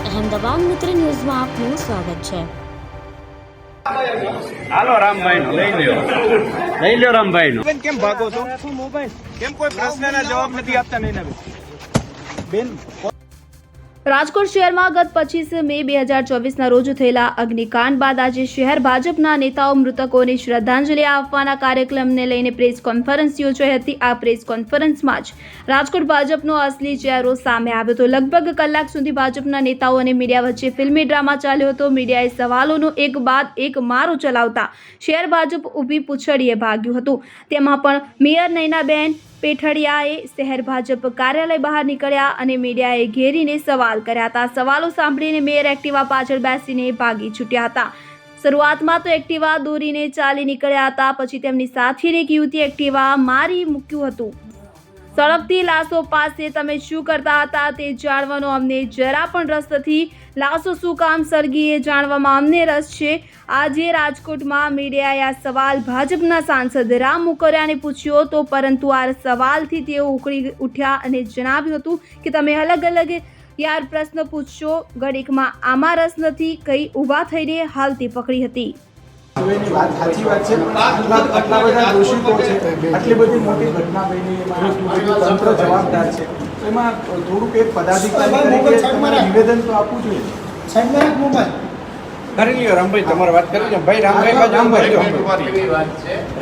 અહેમદાબાદ મિત્ર ન્યૂઝમાં આપનું સ્વાગત છે। હાલો રામભાઈ નો લઈ લ્યો રામભાઈ નો। કેમ ભાગો છો? કેમ કોઈ પ્રશ્નના જવાબ નથી આપતા? નહીં બેન, રાજકોટ શહેરમાં ગત 25 મે 2024ના રોજ થયેલા અગ્નિકાંડ બાદ આજે શહેર ભાજપના નેતાઓ મૃતકોને શ્રદ્ધાંજલિ આપવાના કાર્યક્રમને લઈને પ્રેસ કોન્ફરન્સ યોજાઈ હતી। આ પ્રેસ કોન્ફરન્સમાં જ રાજકોટ ભાજપનો અસલી ચહેરો સામે આવ્યો હતો। લગભગ કલાક સુધી ભાજપના નેતાઓ અને મીડિયા વચ્ચે ફિલ્મી ડ્રામા ચાલ્યો હતો। મીડિયાએ સવાલોનો એક બાદ એક મારો ચલાવતા શહેર ભાજપ ઊભી પૂંછડીએ ભાગ્યું હતું। તેમાં પણ મેયર નયનાબેન પેઠડિયાએ શહેર ભાજપ કાર્યાલય બહાર નીકળ્યા અને મીડિયાએ ઘેરીને સવાલ કર્યા હતા। સવાલો સાંભળીને મેયર એક્ટિવા પાછળ બેસીને ભાગી છૂટ્યા હતા। શરૂઆતમાં તો એક્ટિવા દોરીને ચાલી નીકળ્યા હતા, પછી તેમની સાથીની એક યુવતી એક્ટિવા મારી મૂક્યું હતું। સળગતી લાશો પાસે તમે શું કરતા હતા તે જાણવાનો અમને જરા પણ રસ નથી। લાશો શું કામ સળગી એ જાણવામાં અમને રસ છે। આજે રાજકોટમાં મીડિયાએ આ સવાલ ભાજપના સાંસદ રામ મોકરિયાને પૂછ્યો હતો, પરંતુ આ સવાલથી તેઓ ઉકળી ઉઠ્યા અને જણાવ્યું હતું કે તમે અલગ અલગ યાર પ્રશ્ન પૂછશો, ઘડીકમાં આમાં રસ નથી કઈ ઊભા થઈને હાલતી પકડી હતી। વાત સાચી વાત છે, આટલા બધા દોષિતો છે, આટલી બધી મોટી ઘટના બની, એમાં તંત્ર જવાબદાર છે। એમાં થોડુંક એક પદાધિકારી તરીકે તમારે નિવેદન તો આપવું જોઈએ। કરી લ્યો રામભાઈ, તમારે વાત કરી લો ભાઈ। રામભાઈ બાજુ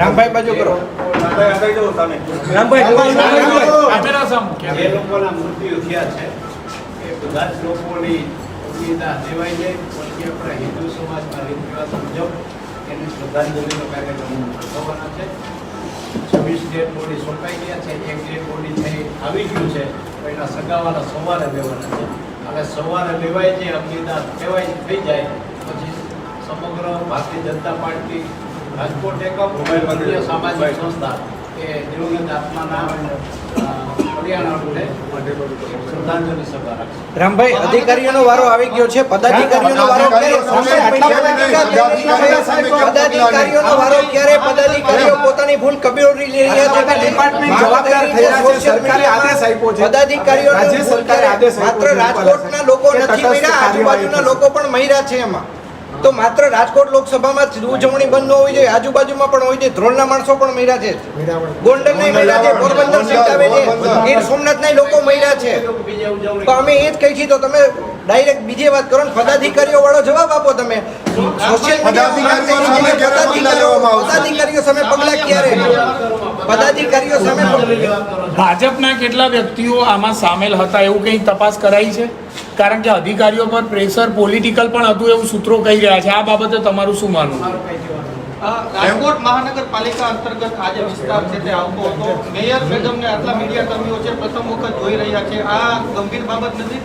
રામભાઈ બાજુ કરો। જે લોકોના મૃત્યુ થયા છે એ બધા જ લોકોની સુવિધા દેવાઈ જાય, પછી આપણા હિન્દુ સમાજના રીત રિવાજ મુજબ એની શ્રદ્ધાંજલિનો કાર્યક્રમ થવાના છે। 26 ડેડ બોડી સોંપાઈ ગયા છે, એક ડેડ બોડી થઈ આવી ગયું છે, એના સગાવાના સવારે લેવાના છે। અને સવારે લેવાય છે, અગ્નિદાન કહેવાય થઈ જાય પછી સમગ્ર ભારતીય જનતા પાર્ટી રાજકોટ એકમ અન્ય સામાજિક સંસ્થા એ દિવંગત આત્માના શ્રદ્ધાંજલિ સભા રાખશે। રામભાઈ, અધિકારીઓનો વારો આવી ગયો છે, પદાધિકારીઓનો વારો પદાધિકારીઓ પોતાની ભૂલ કબૂલી લઈ રહ્યા છે। ડિપાર્ટમેન્ટ જવાબદાર થયા છે, સરકારે આદેશ આપ્યો છે, પદાધિકારીઓ રાજ્ય સરકારે આદેશ આપ્યો માત્ર રાજકોટના લોકો નથી મર્યા, આજુબાજુના લોકો પણ મર્યા છે। એમાં તો માત્ર રાજકોટ લોકસભામાં જ ઉજવણી બંધ ન હોવી જોઈએ, આજુબાજુમાં પણ હોવી જોઈએ। ધ્રોલના માણસો પણ મર્યા છે, ગોંડલના મર્યા છે, પોરબંદર સીટ આવે છે, ગીર સોમનાથના લોકો મર્યા છે। તો અમે એ જ કહી છીએ, તો તમે ડાયરેક્ટ બીજી વાત કરો ને પદાધિકારીઓ વાળો જવાબ આપો। તમે સોશિયલ પદાધિકારીઓ સામે પગલાં ક્યારે? પદાધિકારીઓ સામે ભાજપના કેટલા વ્યક્તિઓ આમાં સામેલ હતા એવું કંઈ તપાસ કરાઈ છે? કારણ કે અધિકારીઓ પર પ્રેશર પોલિટિકલ પણ હતું એવું સૂત્રો કહી રહ્યા છે। આ બાબતે તમારું શું માનવું? રાજકોટ મહાનગરપાલિકા અંતર્ગત આ જે વિસ્તાર છે તે આવતો હતો, મેયર મેડમને આટલા મીડિયા કર્મીઓ છે પ્રથમ વખત જોઈ રહ્યા છે, આ ગંભીર બાબત નથી?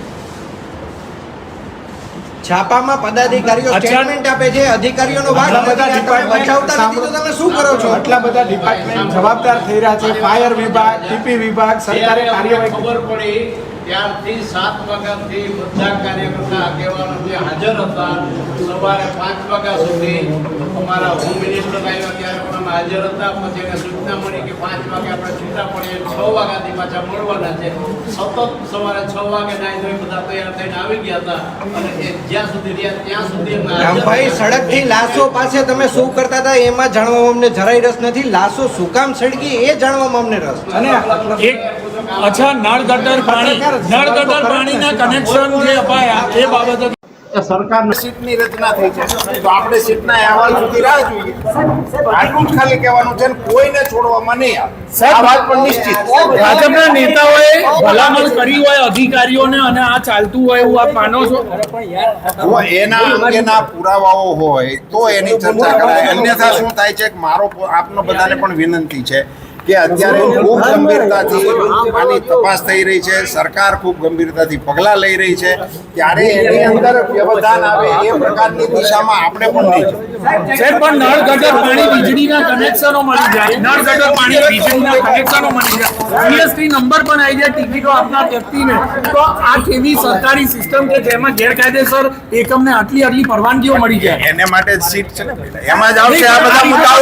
છાપામાં પદાધિકારીઓ સ્ટેટમેન્ટ આપે છે, અધિકારીઓનો વાક બચાવતા નથી, તો તમે શું કરો છો? આટલા બધા ડિપાર્ટમેન્ટ જવાબદાર થઈ રહ્યા છે, ફાયર વિભાગ, ટીપી વિભાગ, સરકારે કાર્યવાહી ખબર પડી ત્યારથી 7 વાગ્યાથી બધા કાર્યકર્તા આગેવાનો જે હાજર હતા, સવારે 5 વાગ્યા સુધી અમારા હોમ મિનિસ્ટર આવ્યા ત્યારે પણ અમે હાજર હતા। પછી એને સૂચના મળી કે 5 વાગે આપણે છૂટા પડીએ, 6 વાગ્યાથી પાછા મળવાના છે। સતત સવારે 6 વાગે નાઈ ધોઈ બધા તૈયાર થઈને આવી ગયા હતા અને એ જ્યાં સુધી રહ્યા ત્યાં સુધી રામભાઈ, સડકથી લાશો પાસે તમે શું કરતા હતા એમાં જાણવામાં અમને જરાય રસ નથી। લાશો શું કામ સળગી એ જાણવામાં અમને રસ છે। અને એક અચ્છા, નળ ગટર પાણીના કનેક્શન જે અપાયા એ બાબતે સરકારની સીટની રચના થઈ છે, તો આપણે સીટના અહેવાલ સુધી રાહ જોઈએ। આટલું જ ખાલી કહેવાનું છે, કોઈને છોડવામાં નહીં આવે, આ વાત પણ નિશ્ચિત। ભાજપના નેતાઓએ ભલામણ કરી હોય અધિકારીઓને અને આ ચાલતું હોય એવું આપ માનો છો? જો એના અંગેના પુરાવાઓ હોય તો એની ચર્ચા કરાય, અન્યથા શું થાય છે મારો આપનો બધાને પણ વિનંતી છે કે અત્યારે ખૂબ ગંભીરતાથી આની તપાસ થઈ રહી છે, સરકાર ખૂબ ગંભીરતાથી પગલાં લઈ રહી છે, ત્યારે એની અંદર વ્યવધાન આવે એ પ્રકારની દિશામાં આપણે પણ નહીં જવું। પણ નળ ગટર પાણી વીજળીના કનેક્શનો મળી જાય, નળ ગટર પાણી વીજળીના કનેક્શનો મળી જાય, જીએસટી નંબર પણ આવી જાય ટિકિટો આપનાર વ્યક્તિને, તો આ કેવી સરકારી સિસ્ટમ કે જેમાં ગેરકાયદેસર એકમને આટલી પરવાનગીઓ મળી જાય? એને માટે જ સીટ છે ને, એમાં જ આવશે આ બધા મુદ્દાઓ।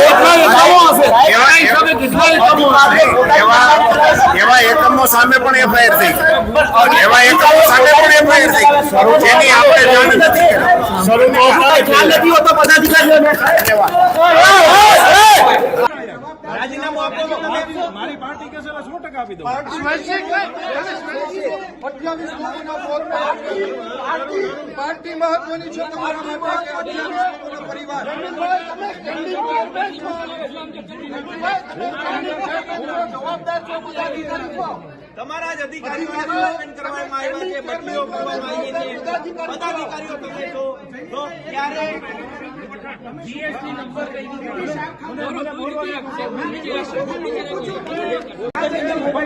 એવા એકમો એકમો સામે પણ એફઆઈઆર થઈ એવા એકમો સામે પણ એફઆઈઆર થઈ જેની આપણે જાણ નથી ખ્યાલ નથી હોતો પદાધિકારીઓને. રાજીનામું આપો મારી પાર્ટી કે 100% આપી દો. પાર્ટી મહત્વની છે તમારા માટે કે 28 પરિવાર તમારા જ અધિકારીઓને સસ્પેન્ડ કરવામાં આવ્યા છે, બદલીઓ કરવામાં આવી છે. પદાધિકારીઓ તમે છો તો ક્યારે જીએસટી નંબર કઈ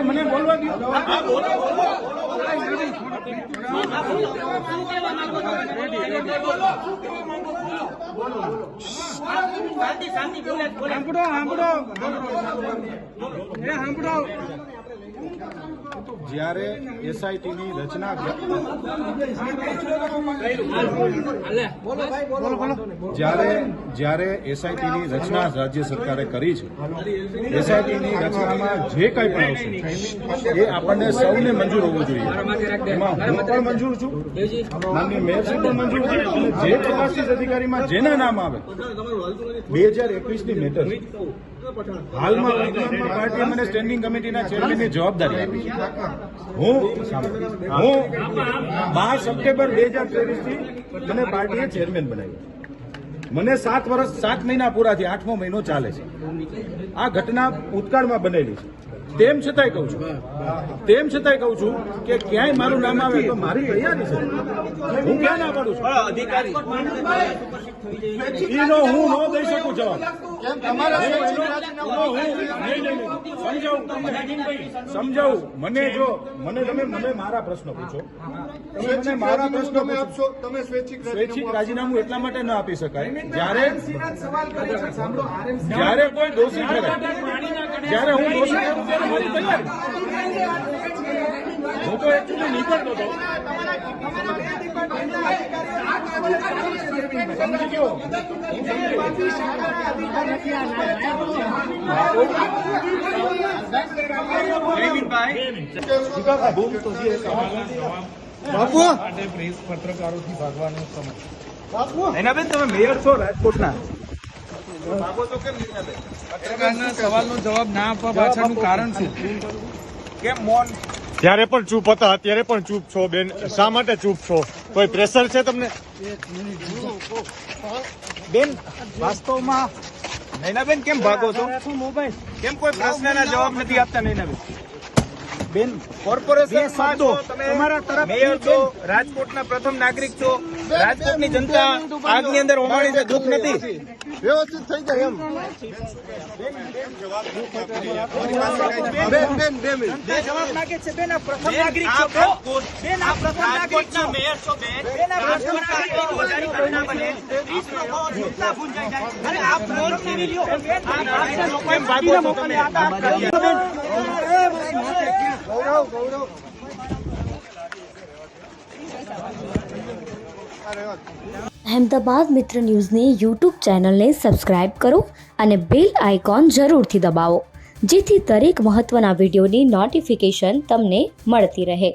મને બોલવા દો. હા, બોલો. જ્યારે એસઆઈટીની રચના જ્યારે એસઆઈટીની રચના રાજ્ય સરકારે કરી છે, એસઆઈટીની રચનામાં જે કંઈ પણ આવશે એ આપણને સૌને મંજૂર હોવું જોઈએ. એમાં હું પણ મંજૂર છું, માનનીય મેયરશ્રી પણ મંજૂર છે, અને જે તપાસી અધિકારીમાં જેના નામ આવે 2021ની મેટર હાલમાં વર્તમાનમાં પાર્ટીએ મને સ્ટેન્ડિંગ કમિટીના ચેરમેનની જવાબદારી આપી છે. હું 12 સપ્ટેમ્બર 2023થી મને પાર્ટીએ ચેરમેન બનાવ્યો. મને 7 વર્ષ 7 મહિના પૂરા થયા, 8મો મહિનો ચાલે છે. આ ઘટના ભૂતકાળમાં બનેલી છે. તેમ છતાંય કહું છું કે ક્યાંય મારું નામ આવે તો મારી તૈયારી છે. હું ક્યાં ના પાડું છું? અધિકારી એનો હું ન દઈ શકું જવાબ. સમજાવું મને મારા પ્રશ્નો પૂછો. મને મારા પ્રશ્નો આપશો. તમે સ્વૈચ્છિક રાજીનામું એટલા માટે ન આપી શકાય જ્યારે કોઈ દોષી ઠરાય, જ્યારે હું દોષી ઠરું ત્યારે મારી તૈયારી. હું તો એકચ્યુઅલી નીકળતો હતો. સમજી ગયો. પત્રકારોથી ભાગવાનો સમય. નૈનાબેન, તમે મેયર છો રાજકોટના. પત્રકારના સવાલનો જવાબ ના આપવા પાછળનું કારણ શું? કેમ મૌન? ત્યારે પણ ચૂપ હતા, અત્યારે પણ ચૂપ છો બેન. શા માટે ચૂપ છો? કોઈ પ્રેશર છે તમને? બેન, વાસ્તવમાં નૈનાબેન કેમ ભાગો છો? કેમ કોઈ પ્રશ્નના જવાબ નથી આપતા? નૈનાબેન બેન, કોર્પોરેશનમાં છો તમે, મેયર છો, રાજકોટના પ્રથમ નાગરિક છો. રાજકોટની જનતા આગની અંદર હોવાની છે, દુઃખ નથી? વ્યવસ્થિત થઈ જાય એમ. જવાબ માંગે છે. બેન, આ પ્રથમ નાગરિક છો. બેન, આ પ્રથમ નાગરિકના મેયર છો. બેન, આ પ્રથમ નાગરિક વધારી ઘટના બને 30 લોકો જૂતા ભૂંજાઈ જાય અને આ ફોન કરી લ્યો. આ લોકોએ બાકીના મોકલે આતા કરી. અહેમદાબાદ મિત્ર ન્યૂઝની યુટ્યુબ ચેનલને સબસ્ક્રાઇબ કરો અને બેલ આઇકોન જરૂરથી દબાવો, જેથી દરેક મહત્ત્વના વિડીયોની નોટિફિકેશન તમને મળતી રહે.